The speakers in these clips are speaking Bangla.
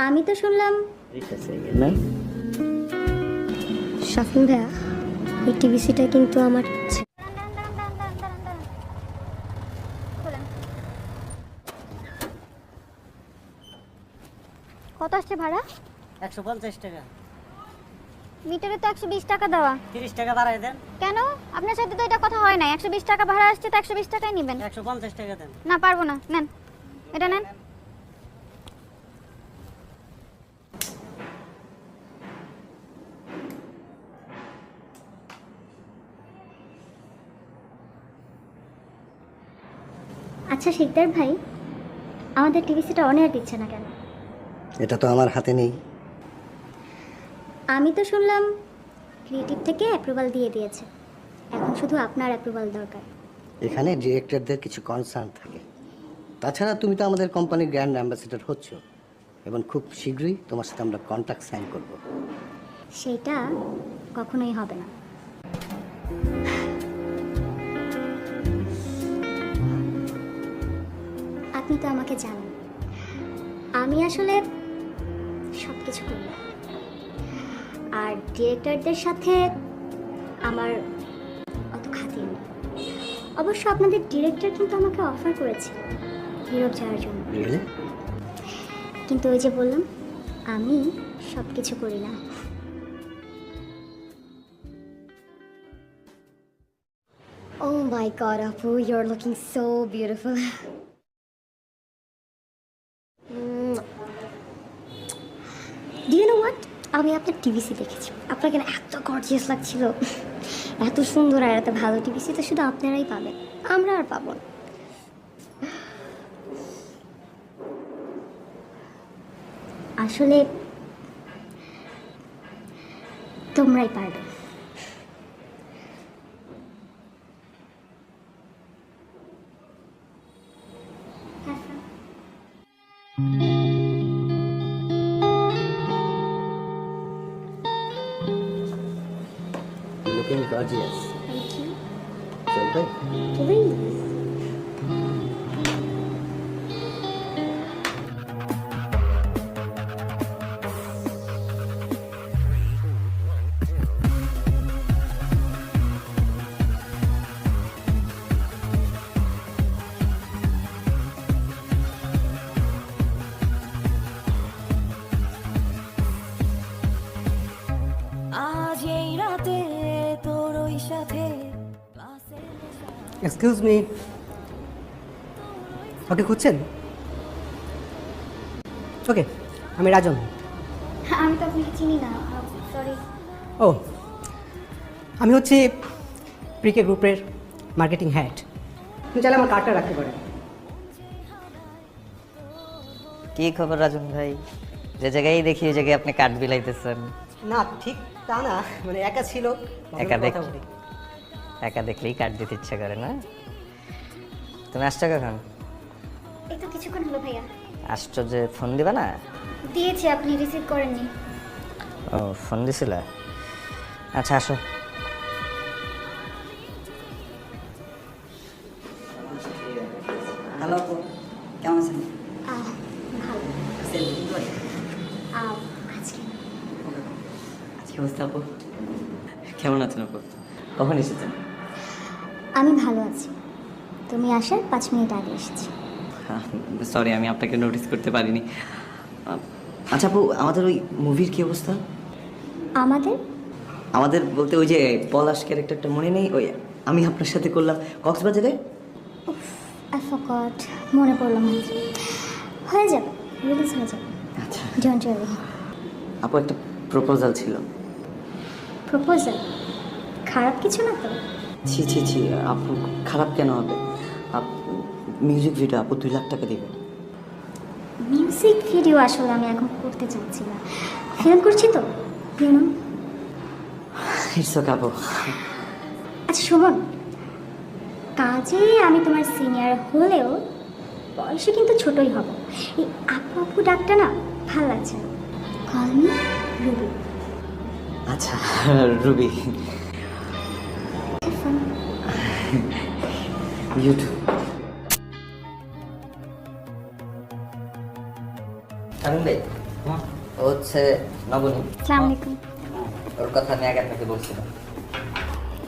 আমি তো শুনলাম না শাফিন ভাইয়া এই টিভিসিটা কিন্তু আমার কত আসছে ভাড়া? 150 টাকা। মিটারে তো 120 টাকা দেওয়া। 30 টাকা বাড়াই দেন। কেন? আপনার সাথে তো এটা কথা হয় না। 120 টাকা ভাড়া আসছে তো 120 টাকাই নেবেন। 150 টাকা দেন। না পারবো না, নেন এটা নেন। আচ্ছা শিকদার ভাই, আমাদের টিভিসিটা অন এয়ার দিচ্ছে না কেন? এটা তো আমার হাতে নেই। আমি তো শুনলাম ক্রিয়েটিভ থেকে অ্যাপ্রুভাল দিয়ে দিয়েছে, এখন শুধু আপনার অ্যাপ্রুভাল দরকার। এখানে ডিরেক্টরদের কিছু কনসার্ন থাকে। তাছাড়া তুমি তো আমাদের কোম্পানির গ্র্যান্ড অ্যাম্বাসেডর হচ্ছ এবং খুব শীঘ্রই তোমার সাথে আমরা কন্ট্রাক্ট সাইন করব। সেটা কখনোই হবে না। আপনি তো আমাকে জানেন, আমি আসলে সব কিছু করি, আর ডিরেক্টরদের সাথে আমার অত খাতির নেই। অবশ্য আপনাদের ডিরেক্টর কিন্তু আমাকে অফার করেছে ইউরোপ যাওয়ার জন্য, কিন্তু ওই যে বললাম আমি সব কিছু করি না। Oh my God, Apu, you're looking so beautiful. Do you know what? আমি আপনার টিভিসি দেখেছি, আপনাকে না এত গর্জিয়াস লাগছিল, এত সুন্দর আর এত ভালো টিভিসি তো শুধু আপনারাই পাবেন, আমরা আর পাবো না। আসলে তোমরাই পারবে। Looking gorgeous. Thank you. চলবে? Please. এক্সকিউজ মি, ওকে খুঁজছেন? ওকে, আমি রাজন। আমি তো আপনাকে চিনি না, সরি। ও, আমি হচ্ছি প্রিকে গ্রুপের মার্কেটিং হেড। তুমি চাইলে আমার কার্ডটা রাখতে পারেন। কি খবর রাজন ভাই? যে জায়গায় দেখি ওই জায়গায় আপনি কাঠ বিলাইতেছেন। না ঠিক তা না, মানে একা ছিল, একা কথা বলি। একা দেখলেই কাঠ দিতে ইচ্ছা করে না? তুমি আসছো কখন? এই তো কিছুক্ষণ হলো ভাইয়া। আসছো যে ফোন দিবা না? দিয়েছি, আপনি রিসিভ করেননি। ও ফোন দিছিলে? আচ্ছা আসো। হ্যালো আপু, কেমন আছেন? ভালো। আজকে আজকে অবস্থা আপু কেমন আছেন আপু? কখন এসেছেন? আমি ভালো আছি, তুমি আসার 5 মিনিট আগে এসেছি। সরি, আমি আপনাকে নোটিস করতে পারিনি। আচ্ছা আপু, আমাদের ওই মুভির কি অবস্থা? আমাদের আমাদের বলতে ওই যে পলাশ ক্যারেক্টারটা মনে নেই? ওই আমি আপনার সাথে করলাম কক্সবাজারে। আই ফরগট, মনে পড়লো না। হয়ে যাবে, রিলিজ হয়ে যাবে। আচ্ছা ডোন্ট ওয়ারি। আপু একটা প্রপোজাল ছিল। প্রপোজাল? খারাপ কিছু না তো? ছি ছি ছি আপু, খারাপ কেন হবে? মিউজিক ভিডিও আপু 2 লাখ টাকা দিবে। মিউজিক ভিডিও আসলে আমি এখন করতে চাচ্ছি না, ফিল্ম করছি তো, ইউনো। ইটস ওকে আপু। আচ্ছা শুনুন, কাজে আমি তোমার সিনিয়র হলেও বয়সে কিন্তু ছোটই হব। এই আপু আপু ডাকটা না ভাল লাগছে না। Call me Ruby. আচ্ছা রুবি। ইউটিউব। কারণ ভাই ও হচ্ছে নবনী। আসসালামু আলাইকুম। ওর কথা আমি আগে আপনাকে বলছিলাম।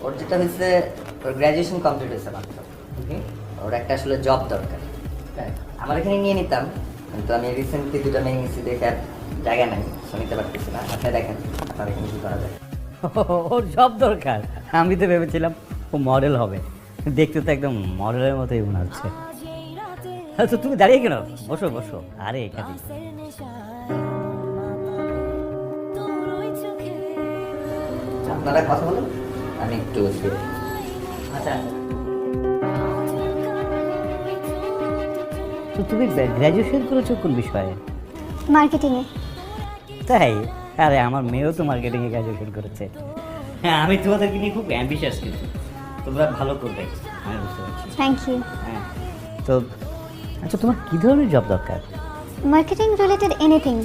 ওর যেটা হয়েছে, ওর গ্র্যাজুয়েশন কমপ্লিট হয়েছে মাত্র। ওর একটা আসলে জব দরকার। আমার এখানে নিয়ে নিতাম, কিন্তু আমি রিসেন্টলি দুটো মেয়ে নিয়েছি দেখে আর জায়গা নাই, নিতে পারতেছি না। আপনি দেখেন আপনার এখানে কি করা যায়। ওর জব দরকার? আমি তো ভেবেছিলাম ও মডেল হবে, দেখতে তো একদম মডেলের মতোই মনে হচ্ছে। আচ্ছা তুমি দাঁড়িয়ে কেন? বসো বসো। আরে এখানে আপনারা কথা বলেন, আমি একটু আচ্ছা। তো তুমি গ্র্যাজুয়েশন করেছো কোন বিষয়ে? মার্কেটিংয়ে। তাই? আরে আমার মেয়েও তো মার্কেটিংয়ে গ্র্যাজুয়েশন করেছে। হ্যাঁ, আমি তোমাদেরকে নিয়ে খুব অ্যাম্বিশাস, কিন্তু তোমরা ভালো করবে আমি বুঝতে পারছি। Thank you. হ্যাঁ, তো আচ্ছা তোমার কী ধরনের জব দরকার? Marketing related anything.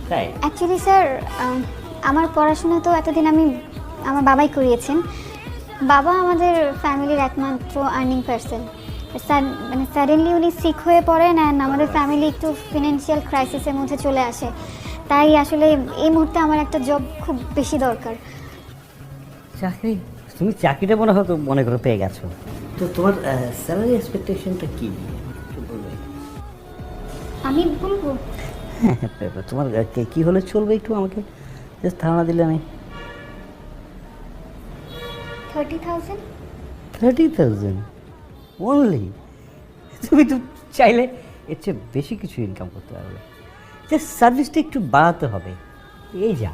তাই? অ্যাকচুয়ালি স্যার, আমার পড়াশোনা তো এতদিন আমার বাবাই করিয়েছেন। বাবা আমাদের ফ্যামিলির একমাত্র আর্নিং পার্সন। মানে সাডেনলি উনি সিক হয়ে পড়েন অ্যান্ড আমাদের ফ্যামিলি একটু ফিনান্সিয়াল ক্রাইসিসের মধ্যে চলে আসে। তাই আসলে এই মুহূর্তে আমার একটা জব খুব বেশি দরকার। চাকরি? তুমি চাকরিটা মনে করো পেয়ে গেছো, তো তোমার স্যালারি এক্সপেকটেশনটা কী বলবে? আমি বলবো হ্যাঁ, তোমার কী হলে চলবে একটু আমাকে জাস্ট ধারণা দিলে আমি। 30,000। 30,000 অনলি? তুমি তো চাইলে এর চেয়ে বেশি কিছু ইনকাম করতে পারবে, জাস্ট সার্ভিসটা একটু বাড়াতে হবে, এই যা।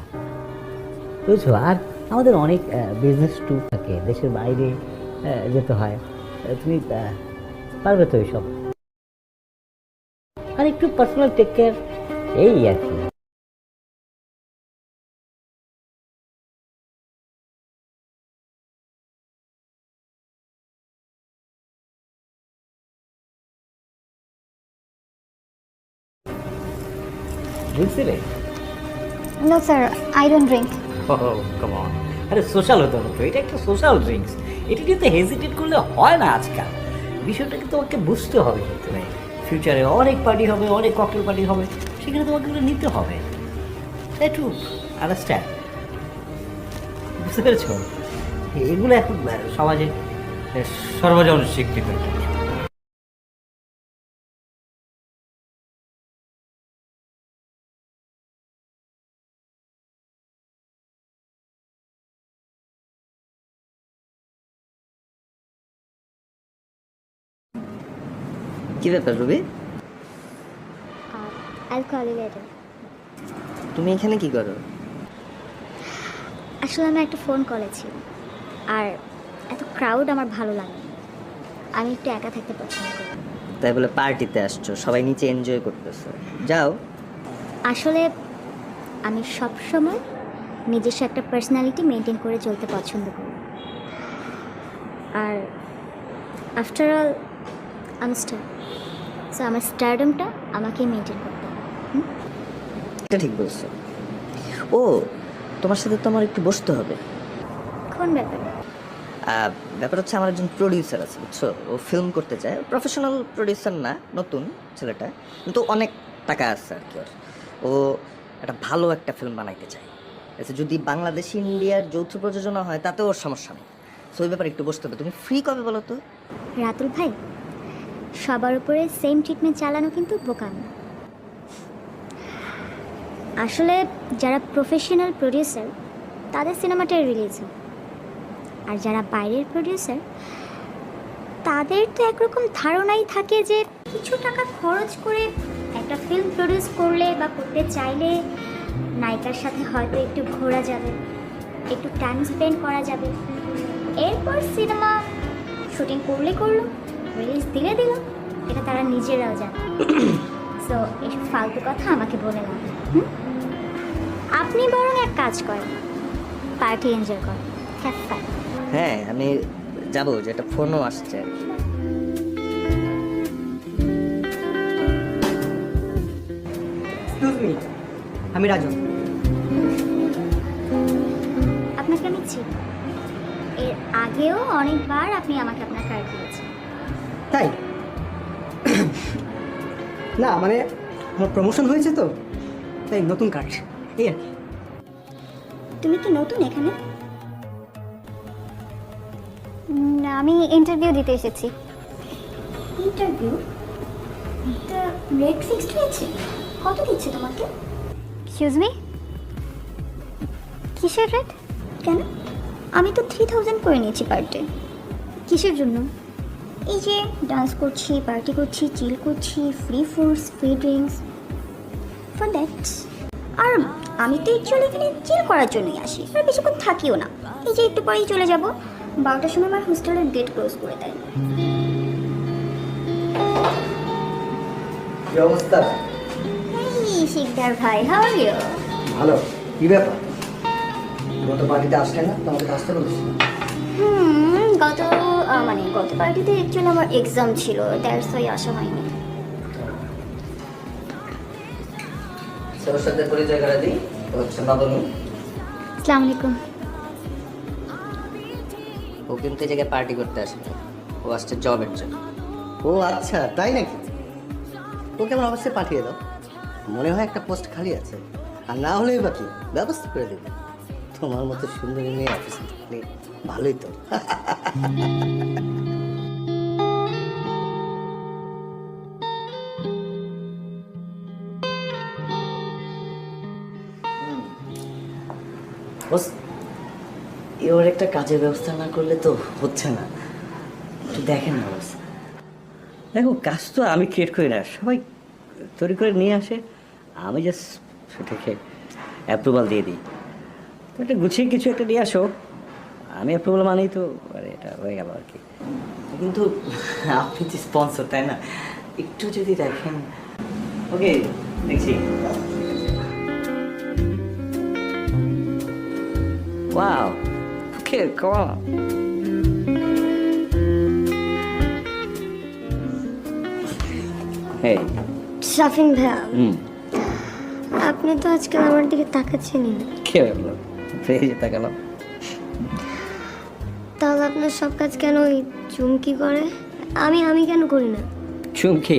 বুঝছো? আর আমাদের অনেক বিজনেস ট্যুর থাকে, দেশের বাইরে যেতে হয়। তুমি পারবে তো এইসব? আর একটু পার্সোনাল টেক কেয়ার, এই আর কি। বুঝছিলে? No sir, I don't drink. Come on, আরে সোশ্যাল হতে হবে তো, এটা একটা সোশ্যাল ড্রিঙ্কস, এটা কিন্তু হেজিটেট করলে হয় না আজকাল। বিষয়টাকে তোমাকে বুঝতে হবে, তুমি ফিউচারে অনেক পার্টি হবে, অনেক ককটেল পার্টি হবে, সেখানে তোমাকে এগুলো নিতে হবে। একটু আন্ডারস্ট্যান্ড, বুঝতে পেরেছ? এগুলো এখন সমাজে সর্বজন স্বীকৃত। কি ব্যাপার রবি, অ্যালকোহল রিলেটেড। তুমি এখানে কি করো? আসলে আমি একটা ফোন করেছি, আর এত ক্রাউড আমার ভালো লাগে না। আমি একটু একা থাকতে পছন্দ করি। তাই বলে পার্টিতে আসছো, সবাই নিচে এনজয় করতেছো, যাও। আসলে আমি সবসময় নিজস্ব একটা পার্সোনালিটি মেনটেন করে চলতে পছন্দ করি। আর আফটার অল আমি স্টার, সো আমার স্টারডমটা আমাকেই মেনটেন করতে হবে। এটা ঠিক বলছো। ও, তোমার সাথে তো আমার একটু বসতে হবে। কোন ব্যাপারে? ব্যাপার হচ্ছে, আমার একজন প্রডিউসার আছে, বুঝছো? ও ফিল্ম করতে চায়, প্রফেশনাল প্রডিউসার না, নতুন ছেলেটা, কিন্তু অনেক টাকা আছে আর কি ওর। ও একটা ভালো একটা ফিল্ম বানাইতে চায়। আচ্ছা, যদি বাংলাদেশ ইন্ডিয়ার যৌথ প্রযোজনা হয় তাতেও ওর সমস্যা নেই। সো ওই ব্যাপারে একটু বসতে হবে। তুমি ফ্রি কবে বলো তো? রাতুল ভাই, সবার উপরে সেম ট্রিটমেন্ট চালানো কিন্তু বোকামি। আসলে যারা প্রফেশনাল প্রডিউসার তাদের সিনেমাটাই রিলিজ হয়, আর যারা বাইরের প্রডিউসার তাদের তো একরকম ধারণাই থাকে যে কিছু টাকা খরচ করে একটা ফিল্ম প্রডিউস করলে বা করতে চাইলে নায়িকার সাথে হয়তো একটু ঘোরা যাবে, একটু টাইম স্পেন্ড করা যাবে, এরপর সিনেমা শুটিং করলে করলো, রিলিজ দিলে দিল, এটা তারা নিজেরাও জানে। সো এসব ফালতু কথা আমাকে বলে না। আপনি বরং এক কাজ করেন, পার্টি এনজয় করেন, হ্যাভ ফান। হ্যাঁ, আমি যাবো, যে একটা ফোনও আসছে আর কি। এক্সকিউজ মি, আমি রাজন। আপনাকে আমি চিনি, এর আগেও অনেকবার আপনি আমাকে আপনার কার্ড দিয়েছেন। তাই? না মানে আমার প্রমোশন হয়েছে তো, তাই নতুন কার্ড এই আর কি। তুমি কি নতুন এখানে? না, আমি ইন্টারভিউ দিতে এসেছি। ইন্টারভিউ? তা রেট ফিক্সড হয়েছে? কত দিচ্ছে তোমাকে? এক্সকিউজ মি, কিসের রেট? কেন? আমি তো 3000 করে নিয়েছি পার ডে। কিসের জন্য? এই যে ডান্স করছি, পার্টি করছি, চিল করছি, free foods, free drinks, for that. আর আমি তো অ্যাকচুয়ালি এখানে চিল করার জন্যই আসি, আর বেশিক্ষণ থাকিও না। এই যে একটু পরেই চলে যাব, 12টার সময় আমার হোস্টেলের গেট ক্লোজ করে দেয়। কি অবস্থা? এই শিকদার ভাই, হাউ আর ইউ? ভালো। কি ব্যাপার, গত পার্টিতে আসলে না? তোমাকে আসতে বলেছি। গত পার্টিতে অ্যাকচুয়ালি আমার এক্সাম ছিল, দ্যাটস ওয়াই আসা হয়নি। সবার সাথে পরিচয় করে দিই, ও হচ্ছে নবনী। আসসালামু আলাইকুম। ও কিন্তু এই জায়গায় পার্টি করতে আসে না, ও আসছে জবের জন্য। ও আচ্ছা, তাই নাকি? ওকে আমার অবশ্যই পাঠিয়ে দাও, মনে হয় একটা পোস্ট খালি আছে। আর না হলেই বা কি, ব্যবস্থা করে দেবে। তোমার মতো সুন্দরী মেয়ে অফিসে থাকলে ভালোই তো। বস, এবার একটা কাজের ব্যবস্থা না করলে তো হচ্ছে না। একটু দেখেন না বস। দেখো, কাজ তো আমি ক্রিয়েট করি না, সবাই তৈরি করে নিয়ে আসে, আমি জাস্ট সেটাকে অ্যাপ্রুভাল দিয়ে দিই। তো একটা গুছিয়ে কিছু একটা নিয়ে আসো, আমি অ্যাপ্রুভাল মানেই তো আরে এটা হয়ে গেল আর কি। কিন্তু আপনি যে স্পন্সর, তাই না? একটু যদি দেখেন। ওকে, দেখছি। Wow, okay, come on. Hey, Shafin ভাইয়া, হুম, আপনি তো আজকাল আমার দিকে তাকাচ্ছেনই না। কে বললো? ফেজে তাকালাম। তাহলে আপনার সব কাজ কেন ওই চুমকি করে? আমি কেন করি না? চুমকি,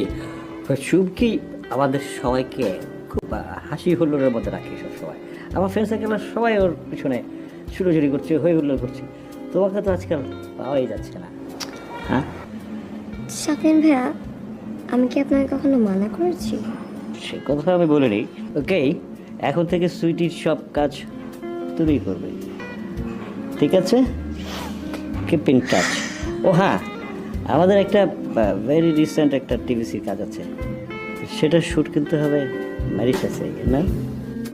চুমকি আমাদের সবাইকে খুব হাসি হুল্লোড়ের মধ্যে রাখে সব সময়। আমার ফ্রেন্ড সার্কেলের সবাই ওর পিছনে ছুটোছুটি করছে, হই হুল্লোড় করছে। তোমাকে তো আজকাল পাওয়াই যাচ্ছে না। হ্যাঁ, শাফিন ভাইয়া, আমি কি আপনাকে কখনো মানা করেছি? সে কথা আমি বলিনি। ওকে, এখন থেকে সুইটির সব কাজ তুমিই করবে, ঠিক আছে? Keep in touch. ও হ্যাঁ, আমাদের একটা ভেরি রিসেন্ট একটা টিভিসির কাজ আছে, সেটা শ্যুট কিনতে হবে ম্যারিশাসে, না?